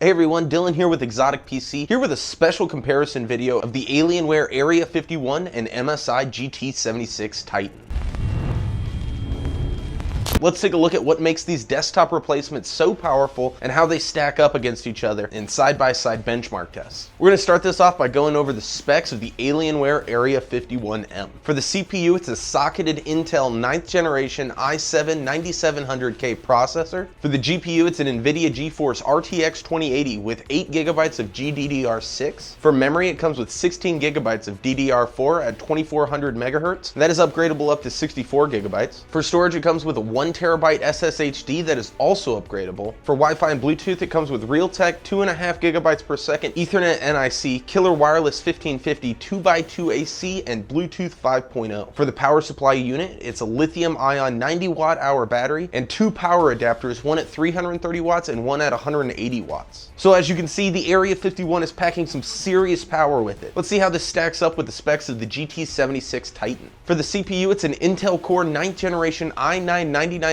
Hey everyone, Dylan here with XOTIC PC, here with a special comparison video of the Alienware Area 51 and MSI GT76 Titan. Let's take a look at what makes these desktop replacements so powerful and how they stack up against each other in side-by-side benchmark tests. We're going to start this off by going over the specs of the Alienware Area 51M. For the CPU, it's a socketed Intel 9th generation i7-9700K processor. For the GPU, it's an NVIDIA GeForce RTX 2080 with 8GB of GDDR6. For memory, it comes with 16GB of DDR4 at 2400 MHz. That is upgradable up to 64GB. For storage, it comes with a 1TB SSHD that is also upgradable. For Wi-Fi and Bluetooth, it comes with Realtek 2.5GB per second, Ethernet NIC, Killer Wireless 1550 2x2 AC, and Bluetooth 5.0. For the power supply unit, it's a lithium-ion 90Wh battery and two power adapters, one at 330 watts and one at 180 watts. So as you can see, the Area 51 is packing some serious power with it. Let's see how this stacks up with the specs of the GT76 Titan. For the CPU, it's an Intel Core 9th generation i9-9900K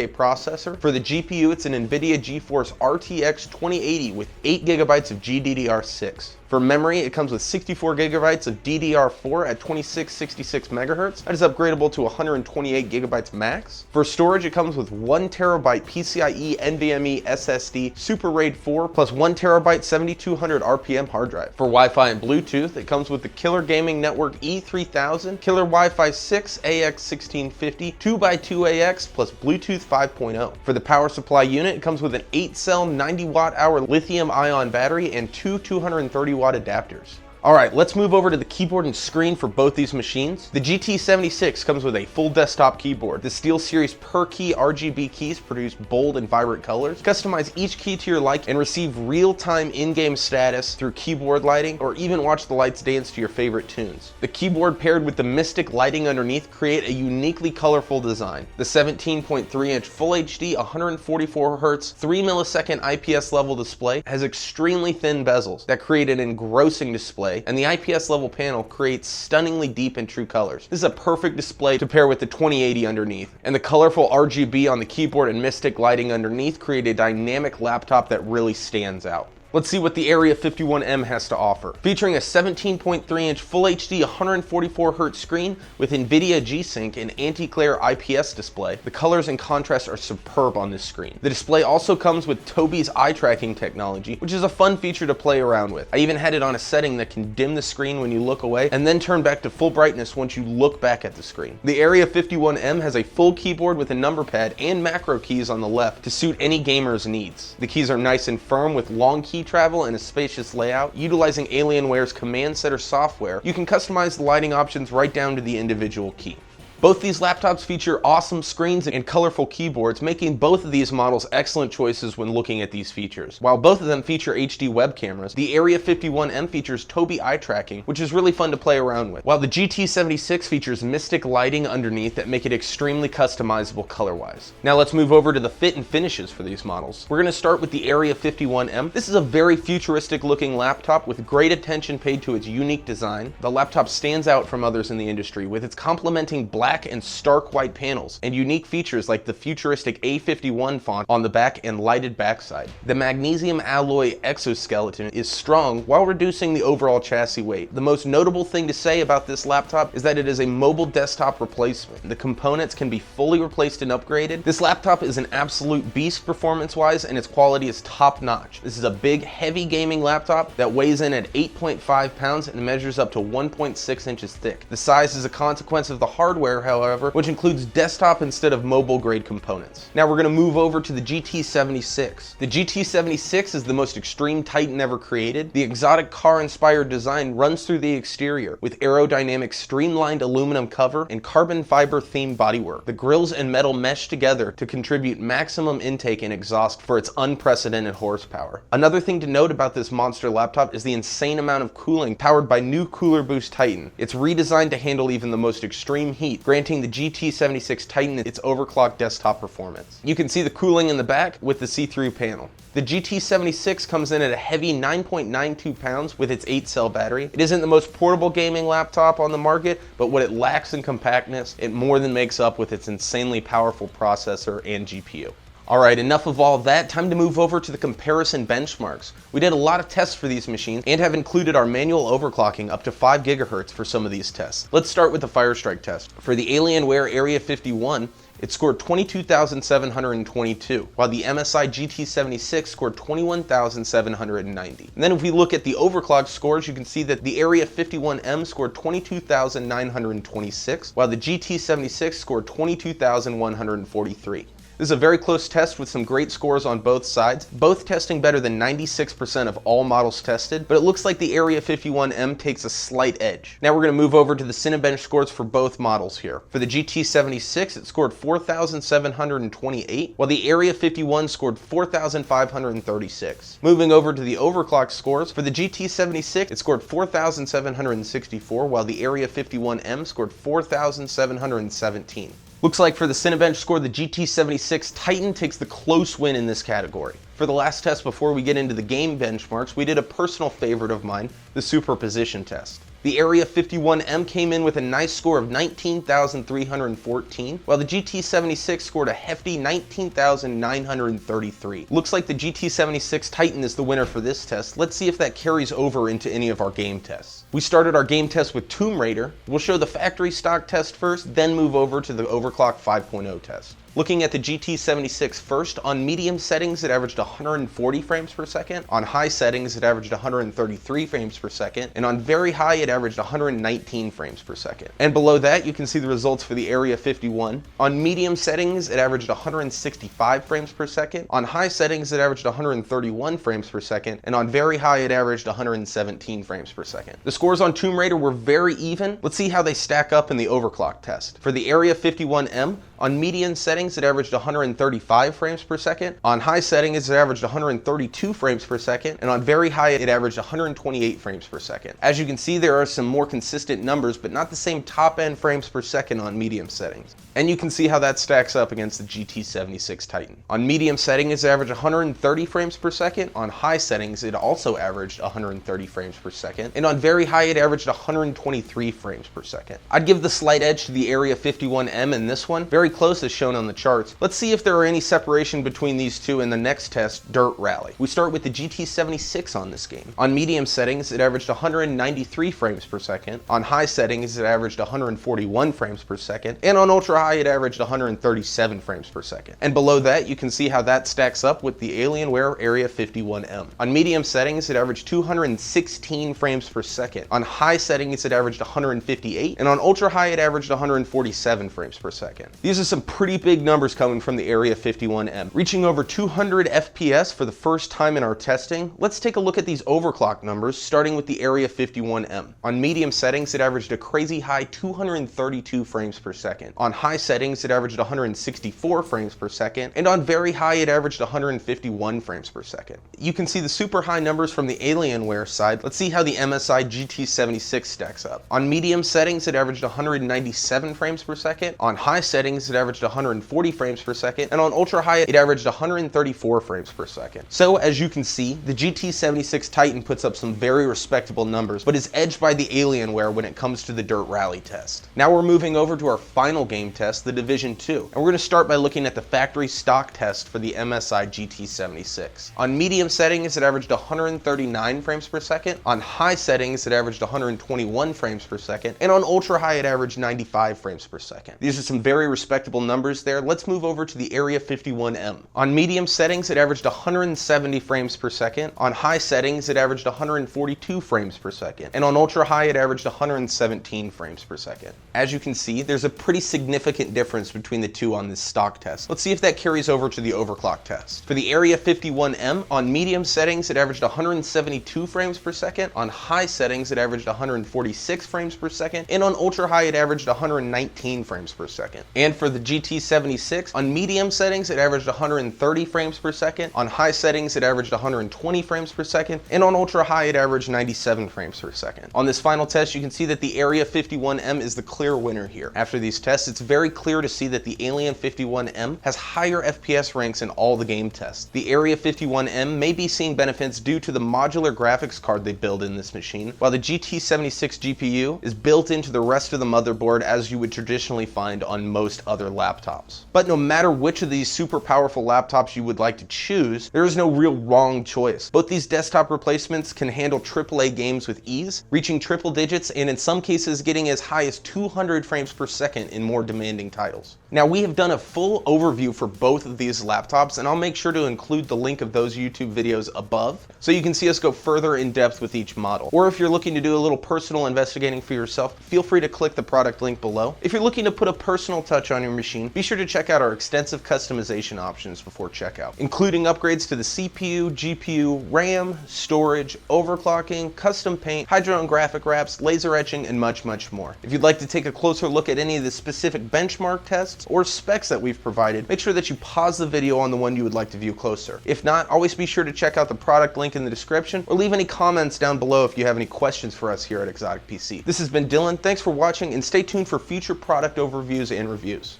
processor. For the GPU, it's an NVIDIA GeForce RTX 2080 with 8GB of GDDR6. For memory, it comes with 64GB of DDR4 at 2666 MHz. That is upgradable to 128GB max. For storage, it comes with 1TB PCIe NVMe SSD Super RAID 4 plus 1TB 7200 RPM hard drive. For Wi-Fi and Bluetooth, it comes with the Killer Gaming Network E3000, Killer Wi-Fi 6 AX1650, 2x2 AX plus Bluetooth 5.0. For the power supply unit, it comes with an 8-cell 90Wh lithium-ion battery and two 230 watt adapters. Alright, let's move over to the keyboard and screen for both these machines. The GT76 comes with a full desktop keyboard. The SteelSeries per key RGB keys produce bold and vibrant colors. Customize each key to your liking and receive real-time in-game status through keyboard lighting, or even watch the lights dance to your favorite tunes. The keyboard paired with the Mystic lighting underneath create a uniquely colorful design. The 17.3-inch Full HD 144Hz 3 millisecond IPS level display has extremely thin bezels that create an engrossing display, and the IPS level panel creates stunningly deep and true colors. This is a perfect display to pair with the 2080 underneath, and the colorful RGB on the keyboard and Mystic lighting underneath create a dynamic laptop that really stands out. Let's see what the Area 51M has to offer. Featuring a 17.3-inch Full HD 144Hz screen with NVIDIA G-Sync and anti-glare IPS display, the colors and contrast are superb on this screen. The display also comes with Tobii's eye tracking technology, which is a fun feature to play around with. I even had it on a setting that can dim the screen when you look away and then turn back to full brightness once you look back at the screen. The Area 51M has a full keyboard with a number pad and macro keys on the left to suit any gamer's needs. The keys are nice and firm with long key travel and a spacious layout. Utilizing Alienware's Command Center software, you can customize the lighting options right down to the individual key. Both these laptops feature awesome screens and colorful keyboards, making both of these models excellent choices when looking at these features. While both of them feature HD web cameras, the Area 51M features Tobii eye tracking, which is really fun to play around with, while the GT76 features Mystic lighting underneath that make it extremely customizable color-wise. Now let's move over to the fit and finishes for these models. We're going to start with the Area 51M. This is a very futuristic looking laptop with great attention paid to its unique design. The laptop stands out from others in the industry with its complementing black and stark white panels and unique features like the futuristic A51 font on the back and lighted backside. The magnesium alloy exoskeleton is strong while reducing the overall chassis weight. The most notable thing to say about this laptop is that it is a mobile desktop replacement. The components can be fully replaced and upgraded. This laptop is an absolute beast performance-wise, and its quality is top-notch. This is a big, heavy gaming laptop that weighs in at 8.5 pounds and measures up to 1.6 inches thick. The size is a consequence of the hardware, however, which includes desktop instead of mobile grade components. Now we're going to move over to the GT76. The GT76 is the most extreme Titan ever created. The exotic car-inspired design runs through the exterior with aerodynamic streamlined aluminum cover and carbon fiber themed bodywork. The grills and metal mesh together to contribute maximum intake and exhaust for its unprecedented horsepower. Another thing to note about this monster laptop is the insane amount of cooling powered by new Cooler Boost Titan. It's redesigned to handle even the most extreme heat, granting the GT76 Titan its overclocked desktop performance. You can see the cooling in the back with the see-through panel. The GT76 comes in at a heavy 9.92 pounds with its 8-cell battery. It isn't the most portable gaming laptop on the market, but what it lacks in compactness, it more than makes up with its insanely powerful processor and GPU. Alright, enough of all that, time to move over to the comparison benchmarks. We did a lot of tests for these machines and have included our manual overclocking up to 5 GHz for some of these tests. Let's start with the Firestrike test. For the Alienware Area 51, it scored 22,722, while the MSI GT76 scored 21,790. And then if we look at the overclock scores, you can see that the Area 51M scored 22,926, while the GT76 scored 22,143. This is a very close test with some great scores on both sides, both testing better than 96% of all models tested, but it looks like the Area 51M takes a slight edge. Now we're going to move over to the Cinebench scores for both models here. For the GT76, it scored 4,728, while the Area 51 scored 4,536. Moving over to the overclock scores, for the GT76, it scored 4,764, while the Area 51M scored 4,717. Looks like for the Cinebench score, the GT76 Titan takes the close win in this category. For the last test before we get into the game benchmarks, we did a personal favorite of mine, the Superposition test. The Area 51M came in with a nice score of 19,314, while the GT76 scored a hefty 19,933. Looks like the GT76 Titan is the winner for this test. Let's see if that carries over into any of our game tests. We started our game test with Tomb Raider. We'll show the factory stock test first, then move over to the Overclock 5.0 test. Looking at the GT76 first, on medium settings it averaged 140 frames per second, on high settings it averaged 133 frames per second, and on very high it averaged 119 frames per second. And below that you can see the results for the Area 51. On medium settings it averaged 165 frames per second, on high settings it averaged 131 frames per second, and on very high it averaged 117 frames per second. The scores on Tomb Raider were very even. Let's see how they stack up in the overclock test. For the Area 51M, on medium settings it averaged 135 frames per second, on high settings it averaged 132 frames per second, and on very high it averaged 128 frames per second. As you can see, there are some more consistent numbers, but not the same top end frames per second on medium settings. And you can see how that stacks up against the GT76 Titan. On medium settings it averaged 130 frames per second, on high settings it also averaged 130 frames per second, and on very high it averaged 123 frames per second. I'd give the slight edge to the Area 51M in this one, very close as shown on the charts. Let's see if there are any separation between these two in the next test, Dirt Rally. We start with the GT76 on this game. On medium settings it averaged 193 frames per second, on high settings it averaged 141 frames per second, and on ultra high it averaged 137 frames per second. And below that you can see how that stacks up with the Alienware Area 51M. On medium settings it averaged 216 frames per second, on high settings it averaged 158, and on ultra high it averaged 147 frames per second. These are some pretty big numbers coming from the Area 51M. Reaching over 200 FPS for the first time in our testing, let's take a look at these overclock numbers, starting with the Area 51M. On medium settings it averaged a crazy high 232 frames per second. On high settings it averaged 164 frames per second, and on very high it averaged 151 frames per second. You can see the super high numbers from the Alienware side. Let's see how the MSI GT76 stacks up. On medium settings it averaged 197 frames per second, on high settings it averaged 140 frames per second, and on ultra high it averaged 134 frames per second. So as you can see, the GT76 Titan puts up some very respectable numbers, but is edged by the Alienware when it comes to the Dirt Rally test. Now we're moving over to our final game test, the Division 2, and we're going to start by looking at the factory stock test for the MSI GT76. On medium settings it averaged 139 frames per second, on high settings it averaged 121 frames per second, and on ultra high it averaged 95 frames per second. These are some very respectable numbers there. Let's move over to the Area 51M. On medium settings it averaged 170 frames per second, on high settings it averaged 142 frames per second, and on ultra high it averaged 117 frames per second. As you can see, there's a pretty significant difference between the two on this stock test. Let's see if that carries over to the overclock test. For the Area 51M, on medium settings it averaged 172 frames per second, on high settings it averaged 146 frames per second, and on ultra high it averaged 119 frames per second. And for the GT76, on medium settings it averaged 130 frames per second, on high settings it averaged 120 frames per second, and on ultra high it averaged 97 frames per second. On this final test you can see that the Area 51M is the clear winner here. After these tests, it's very very clear to see that the Alien 51M has higher FPS ranks in all the game tests. The Area 51M may be seeing benefits due to the modular graphics card they build in this machine, while the GT76 GPU is built into the rest of the motherboard as you would traditionally find on most other laptops. But no matter which of these super powerful laptops you would like to choose, there is no real wrong choice. Both these desktop replacements can handle AAA games with ease, reaching triple digits and in some cases getting as high as 200 frames per second in more demanding titles. Now, we have done a full overview for both of these laptops, and I'll make sure to include the link of those YouTube videos above so you can see us go further in depth with each model. Or if you're looking to do a little personal investigating for yourself, feel free to click the product link below. If you're looking to put a personal touch on your machine, be sure to check out our extensive customization options before checkout, including upgrades to the CPU, GPU, RAM, storage, overclocking, custom paint, hydro and graphic wraps, laser etching, and much, much more. If you'd like to take a closer look at any of the specific benchmark tests or specs that we've provided, make sure that you pause the video on the one you would like to view closer. If not, always be sure to check out the product link in the description or leave any comments down below if you have any questions for us here at XOTIC PC. This has been Dylan, thanks for watching, and stay tuned for future product overviews and reviews.